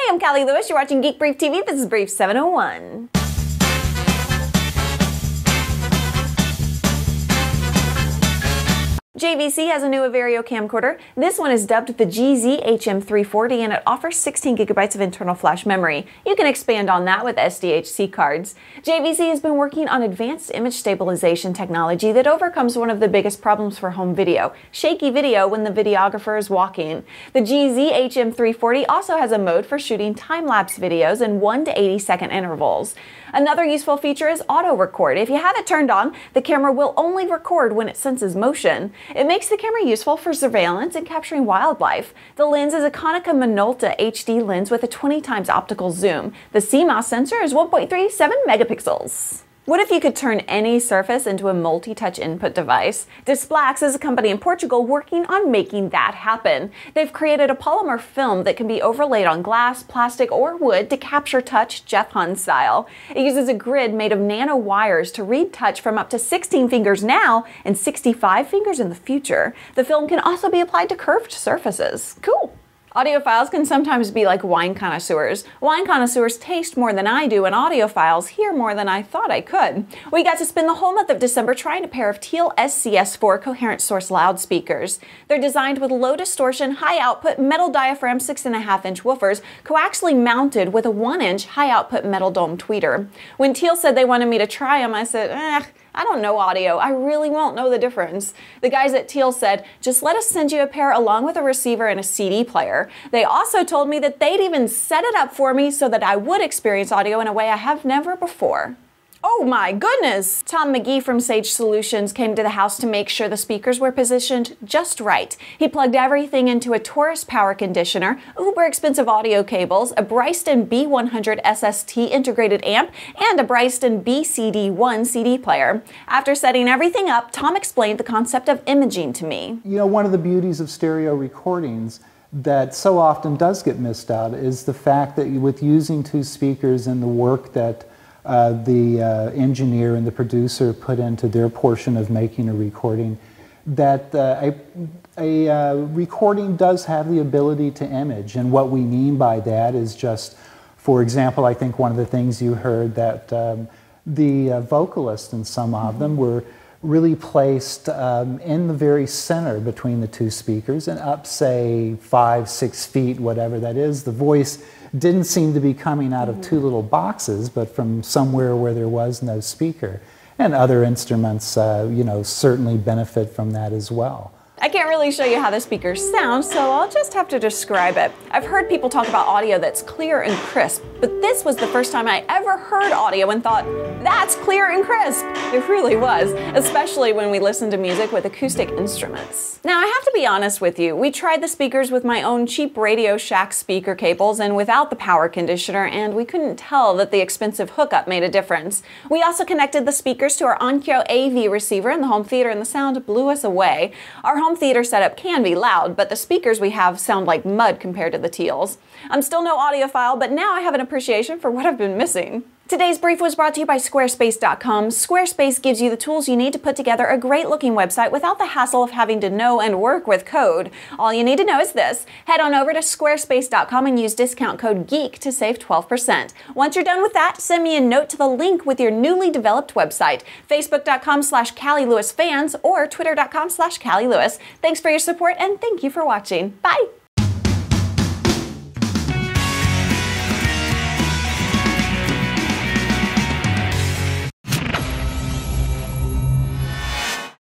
Hey, I'm Callie Lewis. You're watching Geek Brief TV. This is Brief 701. JVC has a new Averio camcorder. This one is dubbed the GZ-HM340 and it offers 16 gigabytes of internal flash memory. You can expand on that with SDHC cards. JVC has been working on advanced image stabilization technology that overcomes one of the biggest problems for home video: shaky video when the videographer is walking. The GZ-HM340 also has a mode for shooting time-lapse videos in 1 to 80-second intervals. Another useful feature is auto record. If you have it turned on, the camera will only record when it senses motion. It makes the camera useful for surveillance and capturing wildlife. The lens is a Konica Minolta HD lens with a 20 times optical zoom. The CMOS sensor is 1.37 megapixels. What if you could turn any surface into a multi-touch input device? Displax is a company in Portugal working on making that happen. They've created a polymer film that can be overlaid on glass, plastic, or wood to capture touch Jeff Hun style. It uses a grid made of nano wires to read touch from up to 16 fingers now and 65 fingers in the future. The film can also be applied to curved surfaces. Cool. Audiophiles can sometimes be like wine connoisseurs. Wine connoisseurs taste more than I do, and audiophiles hear more than I thought I could. We got to spend the whole month of December trying a pair of Thiel SCS4 coherent source loudspeakers. They're designed with low distortion, high output metal diaphragm 6.5-inch woofers, coaxially mounted with a 1-inch high output metal dome tweeter. When Thiel said they wanted me to try them, I said, I don't know audio. I really won't know the difference. The guys at Thiel said, just let us send you a pair along with a receiver and a CD player. They also told me that they'd even set it up for me so that I would experience audio in a way I have never before. Oh my goodness! Tom McGee from Sage Solutions came to the house to make sure the speakers were positioned just right. He plugged everything into a Taurus power conditioner, uber expensive audio cables, a Bryston B100 SST integrated amp, and a Bryston BCD1 CD player. After setting everything up, Tom explained the concept of imaging to me. You know, one of the beauties of stereo recordings that so often does get missed out is the fact that with using two speakers and the work that the engineer and the producer put into their portion of making a recording, that a recording does have the ability to image. And what we mean by that is just, for example, I think one of the things you heard that the vocalists in some of them were really placed in the very center between the two speakers and up, say, 5-6 feet, whatever that is. The voice didn't seem to be coming out of two little boxes, but from somewhere where there was no speaker. And other instruments, you know, certainly benefit from that as well. I can't really show you how the speakers sound, so I'll just have to describe it. I've heard people talk about audio that's clear and crisp, but this was the first time I ever heard audio and thought, that's clear and crisp. It really was, especially when we listen to music with acoustic instruments. Now, I have to be honest with you. We tried the speakers with my own cheap Radio Shack speaker cables and without the power conditioner, and we couldn't tell that the expensive hookup made a difference. We also connected the speakers to our Onkyo AV receiver in the home theater, and the sound blew us away. Our home theater setup can be loud, but the speakers we have sound like mud compared to the Thiel's. I'm still no audiophile, but now I have an appreciation for what I've been missing. Today's brief was brought to you by Squarespace.com. Squarespace gives you the tools you need to put together a great-looking website without the hassle of having to know and work with code. All you need to know is this. Head on over to Squarespace.com and use discount code GEEK to save 12%. Once you're done with that, send me a note to the link with your newly developed website, Facebook.com/CallieLewisFans or Twitter.com/CallieLewis. Thanks for your support and thank you for watching. Bye!